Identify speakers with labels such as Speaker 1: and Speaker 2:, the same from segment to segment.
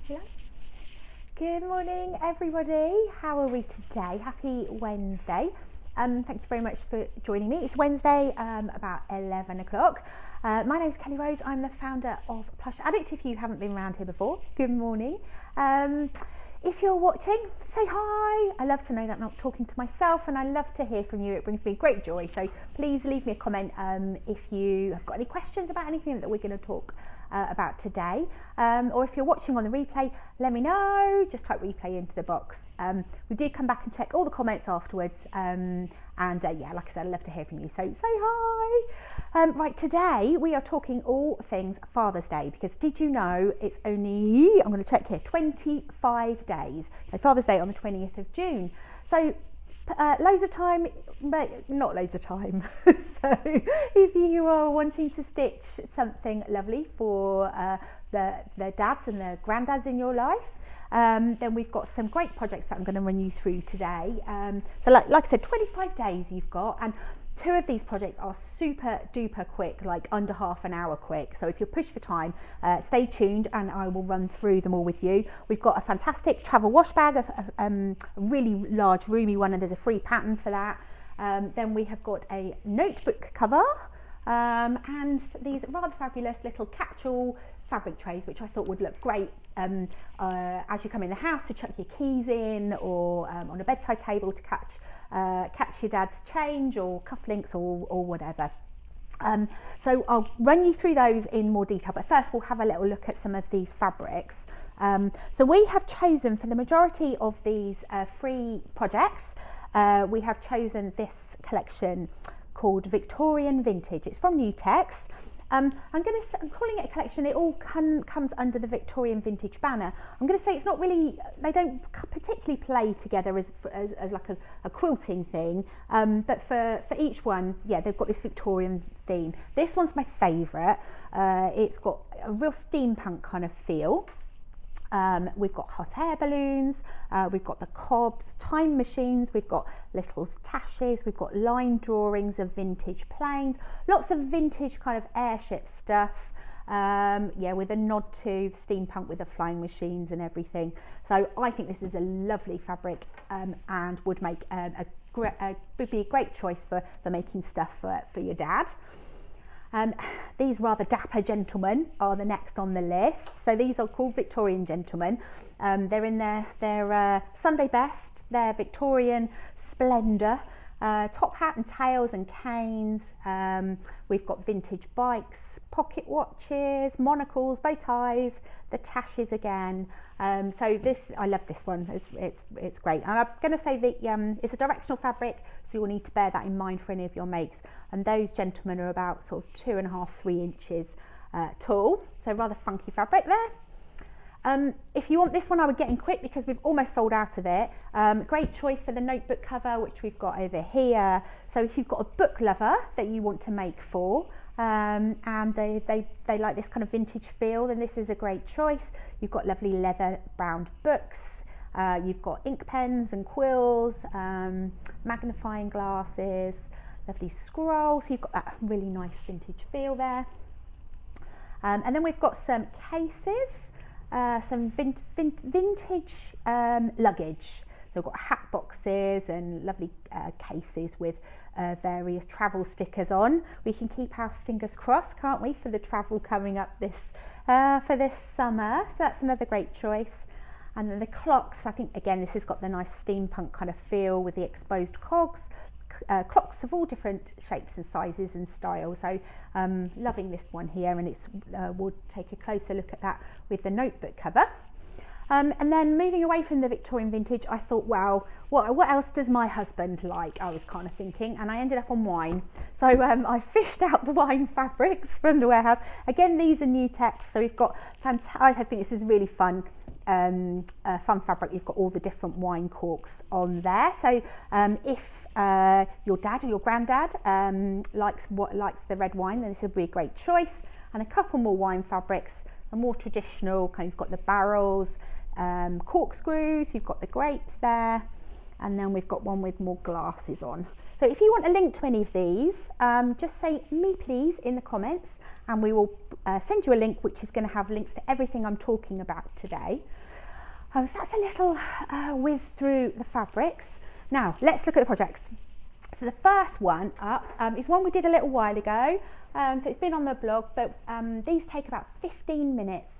Speaker 1: Hello. Good morning, everybody. How are we today? Happy Wednesday. Thank you very much for joining me. It's Wednesday, about 11 o'clock. My name's Kelly Rose. I'm the founder of Plush Addict. If you haven't been around here before, good morning. If you're watching, say hi. I love to know that I'm not talking to myself, and I love to hear from you. It brings me great joy. So please leave me a comment if you have got any questions about anything that we're going to talk about today, or if you're watching on the replay, let me know. Just type replay into the box. We do come back and check all the comments afterwards, and yeah, like I said, I'd love to hear from you, so say hi. Right, today we are talking all things Father's Day, because did you know it's only, I'm going to check here, 25 days. So Father's Day on the 20th of June. So loads of time, but not loads of time. So if you are wanting to stitch something lovely for the dads and the granddads in your life, then we've got some great projects that I'm going to run you through today. So like I said, 25 days you've got, and 2 of these projects are super duper quick, like under half an hour quick. So if you're pushed for time, stay tuned and I will run through them all with you. We've got a fantastic travel wash bag, a really large roomy one, and there's a free pattern for that. Then we have got a notebook cover, and these rather fabulous little catch-all fabric trays, which I thought would look great as you come in the house to chuck your keys in, or on a bedside table to catch your dad's change or cufflinks or whatever. So I'll run you through those in more detail, but first we'll have a little look at some of these fabrics. So we have chosen, for the majority of these free projects, we have chosen this collection called Victorian Vintage. It's from Nutex. I'm calling it a collection. It all comes under the Victorian Vintage banner. I'm going to say it's not really, they don't particularly play together as like a quilting thing, but for each one, yeah, they've got this Victorian theme. This one's my favourite. It's got a real steampunk kind of feel. We've got hot air balloons, we've got the cobs, time machines, we've got little tashes, we've got line drawings of vintage planes, lots of vintage kind of airship stuff, yeah, with a nod to the steampunk with the flying machines and everything. So I think this is a lovely fabric, and would make would be a great choice for making stuff for your dad. These rather dapper gentlemen are the next on the list. So these are called Victorian Gentlemen. They're in their Sunday best, their Victorian splendour, top hat and tails and canes. We've got vintage bikes, pocket watches, monocles, bow ties, the tashes again. So this, I love this one. It's great. And I'm going to say that it's a directional fabric, so you'll need to bear that in mind for any of your makes. And those gentlemen are about sort of 2.5, 3 inches tall. So rather funky fabric there. If you want this one, I would get in quick because we've almost sold out of it. Great choice for the notebook cover, which we've got over here. So if you've got a book lover that you want to make for, and they like this kind of vintage feel, then this is a great choice. You've got lovely leather bound books, you've got ink pens and quills, magnifying glasses, lovely scrolls. So you've got that really nice vintage feel there. And then we've got some cases, some vintage luggage. So we've got hat boxes and lovely cases with various travel stickers on. We can keep our fingers crossed, can't we, for the travel coming up for this summer. So that's another great choice. And then the clocks, I think again this has got the nice steampunk kind of feel with the exposed cogs. Clocks of all different shapes and sizes and styles. So loving this one here, and it's we'll take a closer look at that with the notebook cover. And then moving away from the Victorian Vintage, I thought, wow, what else does my husband like? I was kind of thinking, and I ended up on wine. So I fished out the wine fabrics from the warehouse. Again, these are Nutex, so we've got I think this is really fun. Fun fabric. You've got all the different wine corks on there. So if your dad or your granddad likes the red wine, then this would be a great choice. And a couple more wine fabrics, a more traditional kind. You've got the barrels, corkscrews, you've got the grapes there, and then we've got one with more glasses on. So if you want a link to any of these, just say me please in the comments, and we will send you a link which is going to have links to everything I'm talking about today. So that's a little whiz through the fabrics. Now let's look at the projects. So the first one up is one we did a little while ago, so it's been on the blog, but these take about 15 minutes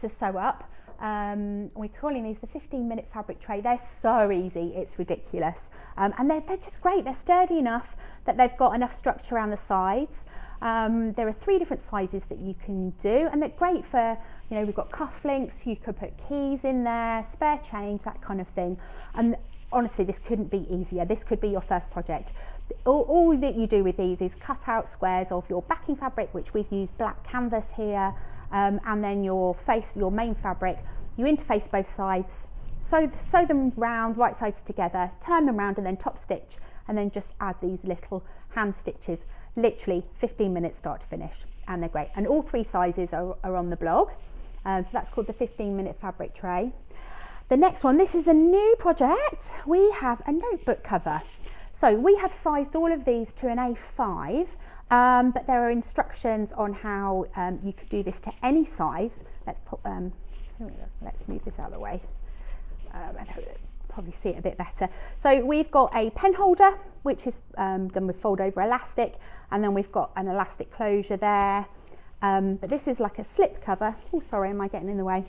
Speaker 1: to sew up. We're calling these the 15-minute fabric tray. They're so easy, it's ridiculous, and they're just great. They're sturdy enough that they've got enough structure around the sides. There are 3 different sizes that you can do, and they're great for, you know, we've got cufflinks, you could put keys in there, spare change, that kind of thing. And honestly, this couldn't be easier. This could be your first project. All that you do with these is cut out squares of your backing fabric, which we've used black canvas here, and then your main fabric. You interface both sides, sew them round, right sides together, turn them round, and then top stitch, and then just add these little hand stitches. Literally 15 minutes start to finish, and they're great. And all 3 sizes are on the blog. So that's called the 15-minute fabric tray. The next one, this is a new project. We have a notebook cover. So we have sized all of these to an A5, but there are instructions on how you could do this to any size. Let's move this out of the way. Probably see it a bit better. So we've got a pen holder, which is done with fold over elastic, and then we've got an elastic closure there. But this is like a slip cover. Oh, sorry, am I getting in the way?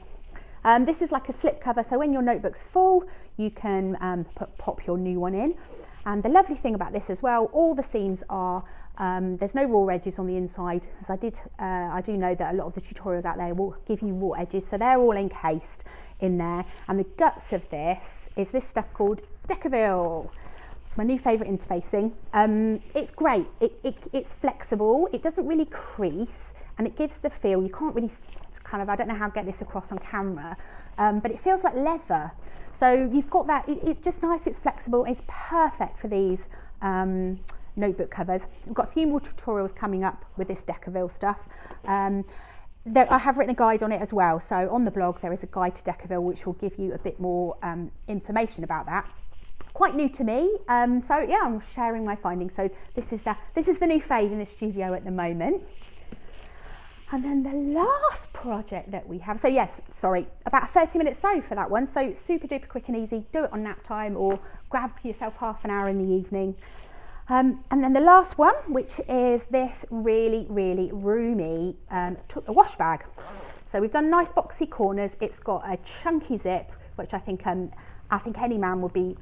Speaker 1: This is like a slip cover, so when your notebook's full, you can pop your new one in. And the lovely thing about this as well, all the seams are, there's no raw edges on the inside, as I do know that a lot of the tutorials out there will give you raw edges, so they're all encased in there. And the guts of this is this stuff called Decaville. It's my new favourite interfacing. It's great, it's flexible, it doesn't really crease, and it gives the feel, you can't really I don't know how to get this across on camera, but it feels like leather. So you've got that, it's just nice, it's flexible, it's perfect for these notebook covers. We've got a few more tutorials coming up with this Decaville stuff. I have written a guide on it as well, so on the blog there is a guide to Decaville which will give you a bit more information about that. Quite new to me, so yeah, I'm sharing my findings. So this is the new fave in the studio at the moment. And then the last project that we have, so yes, sorry, about a 30-minute sew for that one, so super duper quick and easy. Do it on nap time or grab yourself half an hour in the evening. And then the last one, which is this really, really roomy a wash bag. So we've done nice boxy corners. It's got a chunky zip, which I think any man would be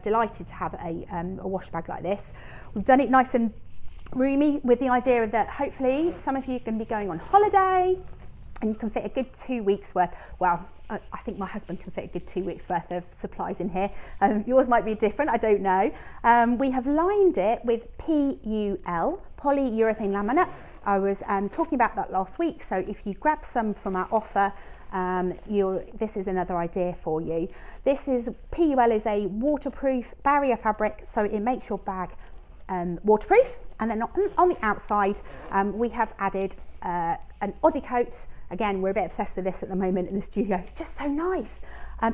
Speaker 1: delighted to have a wash bag like this. We've done it nice and roomy with the idea that hopefully some of you are going to be going on holiday and you can fit a good 2 weeks worth. Well, I think my husband can fit a good 2 weeks worth of supplies in here. Yours might be different, I don't know. We have lined it with PUL, polyurethane laminate. I was talking about that last week, so if you grab some from our offer, this is another idea for you. PUL is a waterproof barrier fabric, so it makes your bag waterproof. And then on the outside, we have added an Oddie coat. Again, we're a bit obsessed with this at the moment in the studio. It's just so nice.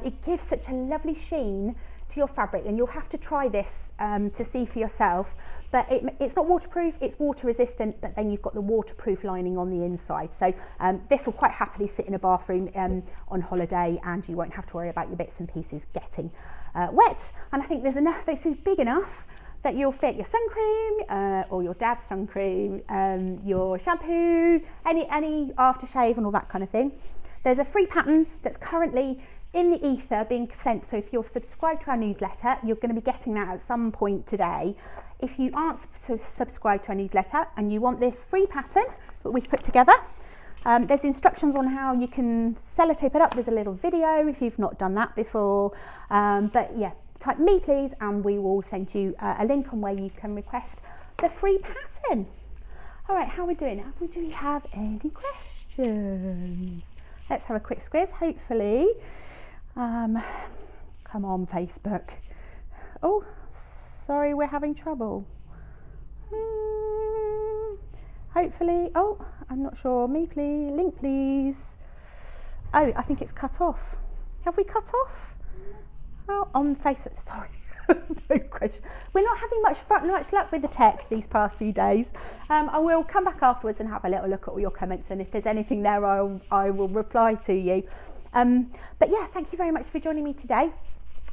Speaker 1: It gives such a lovely sheen to your fabric, and you'll have to try this to see for yourself. But it's not waterproof, it's water resistant, but then you've got the waterproof lining on the inside. So this will quite happily sit in a bathroom on holiday, and you won't have to worry about your bits and pieces getting wet. And I think there's enough, this is big enough that you'll fit your sun cream or your dad's sun cream, your shampoo, any aftershave and all that kind of thing. There's a free pattern that's currently in the ether being sent, so if you're subscribed to our newsletter, you're going to be getting that at some point today. If you aren't subscribed to our newsletter and you want this free pattern that we've put together, there's instructions on how you can sellotape it up. There's a little video if you've not done that before, but yeah, type me please and we will send you a link on where you can request the free pattern. All right, how are we doing? Do we have any questions? Let's have a quick squiz, hopefully. Come on, Facebook. Oh, sorry, we're having trouble. Hopefully, oh, I'm not sure. Me please, link please. Oh, I think it's cut off. Have we cut off? Oh, on Facebook, sorry. No question. We're not having much luck with the tech these past few days. I will come back afterwards and have a little look at all your comments, and if there's anything there, I will reply to you. But yeah, thank you very much for joining me today.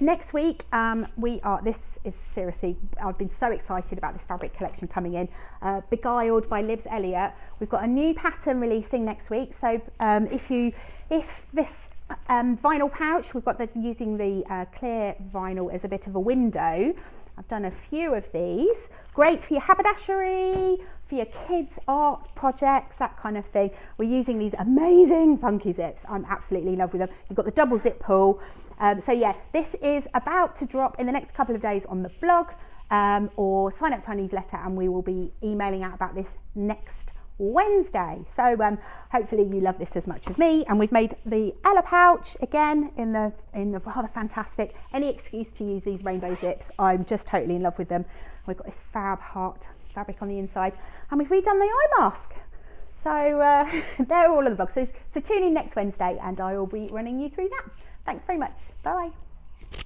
Speaker 1: Next week, this is seriously, I've been so excited about this fabric collection coming in. Beguiled by Libs Elliott. We've got a new pattern releasing next week. So if this vinyl pouch, we've got using the clear vinyl as a bit of a window. I've done a few of these. Great for your haberdashery, for your kids' art projects, that kind of thing. We're using these amazing funky zips. I'm absolutely in love with them. You've got the double zip pull. So yeah, this is about to drop in the next couple of days on the blog, or sign up to our newsletter, and we will be emailing out about this next Wednesday. So hopefully you love this as much as me. And we've made the Ella pouch again in the rather fantastic. Any excuse to use these rainbow zips. I'm just totally in love with them. We've got this fab heart fabric on the inside, and we've redone the eye mask. So they're all in the blog. So tune in next Wednesday, and I will be running you through that. Thanks very much. Bye.